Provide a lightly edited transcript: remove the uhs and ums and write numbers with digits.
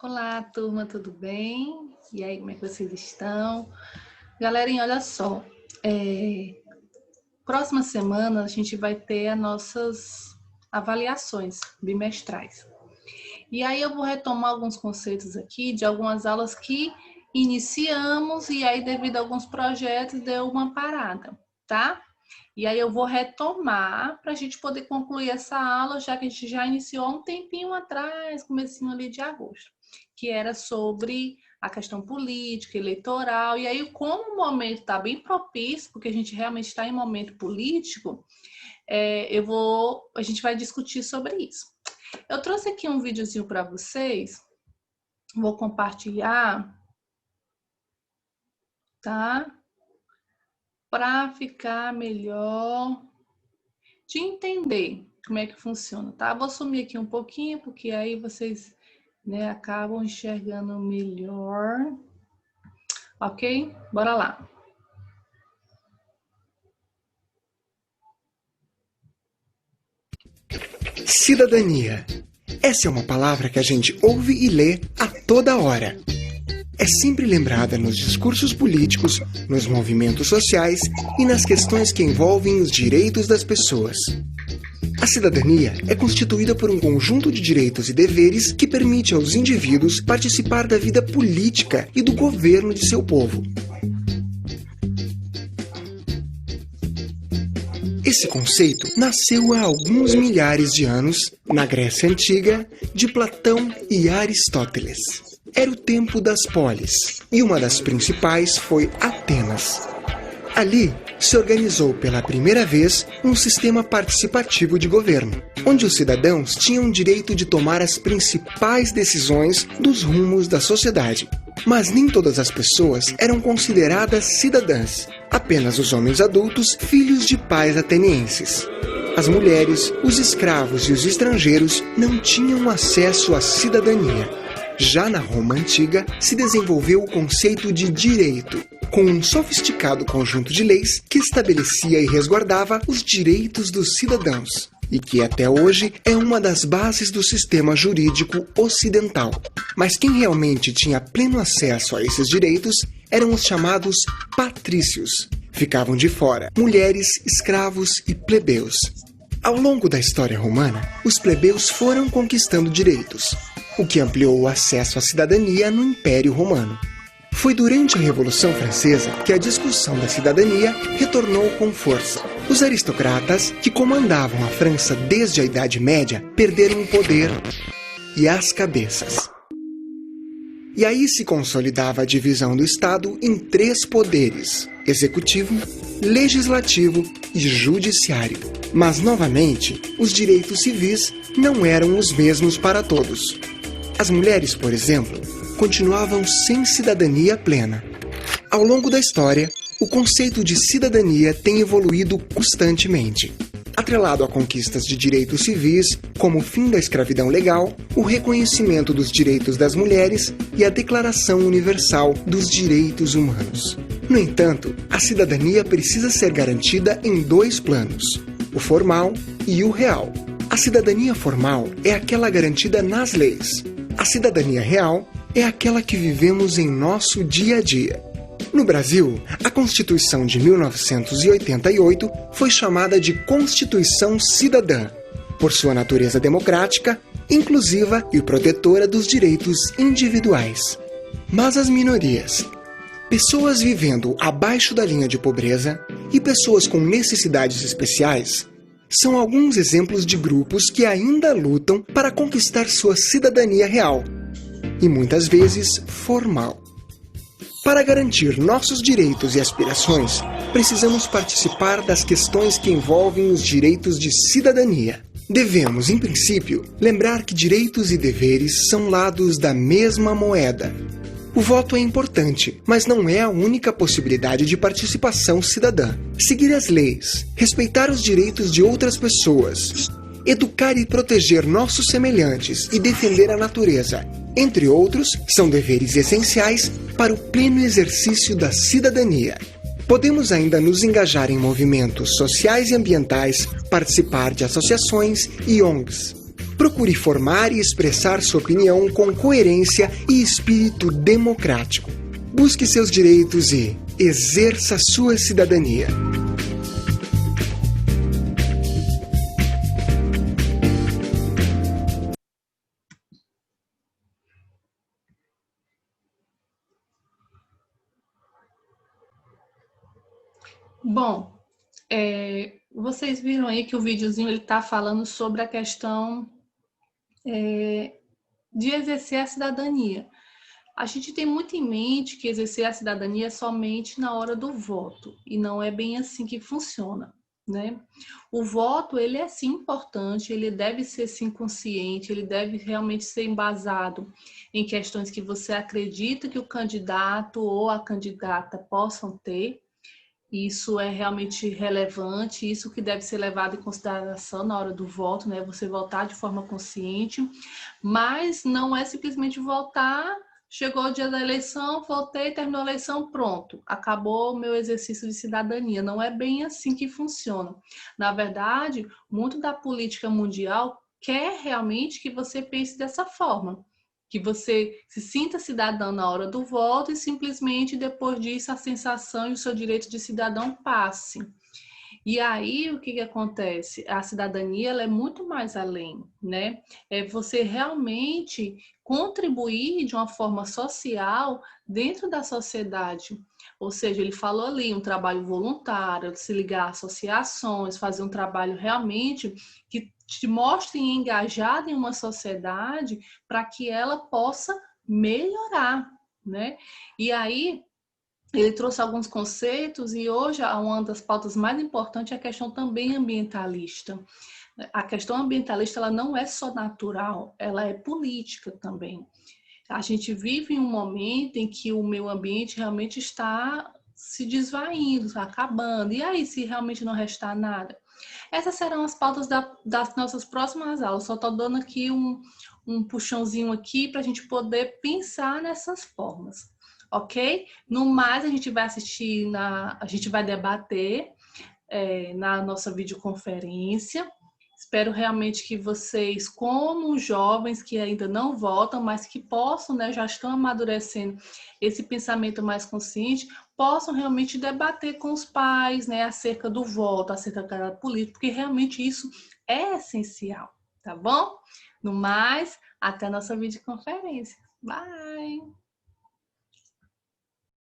Olá, turma, tudo bem? E aí, como é que vocês estão? Galerinha, olha só, próxima semana a gente vai ter as nossas avaliações bimestrais. E aí eu vou retomar alguns conceitos aqui de algumas aulas que iniciamos e aí devido a alguns projetos deu uma parada, tá? E aí eu vou retomar para a gente poder concluir essa aula, já que a gente já iniciou há um tempinho atrás, comecinho ali de agosto, que era sobre a questão política, eleitoral. E aí, como o momento está bem propício, porque a gente realmente está em momento político, a gente vai discutir sobre isso. Eu trouxe aqui um videozinho para vocês, vou compartilhar, tá? Para ficar melhor de entender como é que funciona, tá? Vou sumir aqui um pouquinho, porque aí vocês, acabam enxergando melhor. Ok? Bora lá. Cidadania. Essa é uma palavra que a gente ouve e lê a toda hora. É sempre lembrada nos discursos políticos, nos movimentos sociais e nas questões que envolvem os direitos das pessoas. A cidadania é constituída por um conjunto de direitos e deveres que permite aos indivíduos participar da vida política e do governo de seu povo. Esse conceito nasceu há alguns milhares de anos, na Grécia Antiga, de Platão e Aristóteles. Era o tempo das polis, e uma das principais foi Atenas. Ali se organizou pela primeira vez um sistema participativo de governo, onde os cidadãos tinham o direito de tomar as principais decisões dos rumos da sociedade. Mas nem todas as pessoas eram consideradas cidadãs, apenas os homens adultos, filhos de pais atenienses. As mulheres, os escravos e os estrangeiros não tinham acesso à cidadania. Já na Roma Antiga, se desenvolveu o conceito de direito, com um sofisticado conjunto de leis que estabelecia e resguardava os direitos dos cidadãos, e que até hoje é uma das bases do sistema jurídico ocidental. Mas quem realmente tinha pleno acesso a esses direitos eram os chamados patrícios. Ficavam de fora mulheres, escravos e plebeus. Ao longo da história romana, os plebeus foram conquistando direitos, o que ampliou o acesso à cidadania no Império Romano. Foi durante a Revolução Francesa que a discussão da cidadania retornou com força. Os aristocratas, que comandavam a França desde a Idade Média, perderam o poder e as cabeças. E aí se consolidava a divisão do Estado em 3 poderes: executivo, legislativo e judiciário. Mas, novamente, os direitos civis não eram os mesmos para todos. As mulheres, por exemplo, continuavam sem cidadania plena. Ao longo da história, o conceito de cidadania tem evoluído constantemente. Atrelado a conquistas de direitos civis, como o fim da escravidão legal, o reconhecimento dos direitos das mulheres e a Declaração Universal dos Direitos Humanos. No entanto, a cidadania precisa ser garantida em 2 planos: o formal e o real. A cidadania formal é aquela garantida nas leis. A cidadania real é aquela que vivemos em nosso dia a dia. No Brasil, a Constituição de 1988 foi chamada de Constituição Cidadã, por sua natureza democrática, inclusiva e protetora dos direitos individuais. Mas as minorias, pessoas vivendo abaixo da linha de pobreza e pessoas com necessidades especiais, são alguns exemplos de grupos que ainda lutam para conquistar sua cidadania real, e muitas vezes formal. Para garantir nossos direitos e aspirações, precisamos participar das questões que envolvem os direitos de cidadania. Devemos, em princípio, lembrar que direitos e deveres são lados da mesma moeda. O voto é importante, mas não é a única possibilidade de participação cidadã. Seguir as leis, respeitar os direitos de outras pessoas, educar e proteger nossos semelhantes e defender a natureza, entre outros, são deveres essenciais para o pleno exercício da cidadania. Podemos ainda nos engajar em movimentos sociais e ambientais, participar de associações e ONGs. Procure formar e expressar sua opinião com coerência e espírito democrático. Busque seus direitos e exerça sua cidadania. Bom, vocês viram aí que o videozinho ele está falando sobre a questão de exercer a cidadania. A gente tem muito em mente que exercer a cidadania é somente na hora do voto, e não é bem assim que funciona, né? O voto, ele é sim importante, ele deve ser sim consciente, ele deve realmente ser embasado em questões que você acredita que o candidato ou a candidata possam ter. Isso é realmente relevante, isso que deve ser levado em consideração na hora do voto, né? Você votar de forma consciente, mas não é simplesmente votar, chegou o dia da eleição, votei, terminou a eleição, pronto, acabou o meu exercício de cidadania. Não é bem assim que funciona. Na verdade, muito da política mundial quer realmente que você pense dessa forma, que você se sinta cidadão na hora do voto e simplesmente depois disso a sensação e o seu direito de cidadão passe. E aí o que acontece? A cidadania ela é muito mais além, né? É você realmente contribuir de uma forma social dentro da sociedade. Ou seja, ele falou ali um trabalho voluntário, se ligar a associações, fazer um trabalho realmente que te mostre engajado em uma sociedade para que ela possa melhorar, né? E aí ele trouxe alguns conceitos e hoje uma das pautas mais importantes é a questão também ambientalista. A questão ambientalista ela não é só natural, ela é política também. A gente vive em um momento em que o meio ambiente realmente está se desvaindo, está acabando. E aí, se realmente não restar nada? Essas serão as pautas das nossas próximas aulas. Só estou dando aqui um puxãozinho aqui para a gente poder pensar nessas formas, ok? No mais, a gente vai assistir, a gente vai debater na nossa videoconferência. Espero realmente que vocês, como jovens que ainda não votam, mas que possam, né, já estão amadurecendo esse pensamento mais consciente, possam realmente debater com os pais, né, acerca do voto, acerca da política, porque realmente isso é essencial, tá bom? No mais, até a nossa videoconferência. Bye!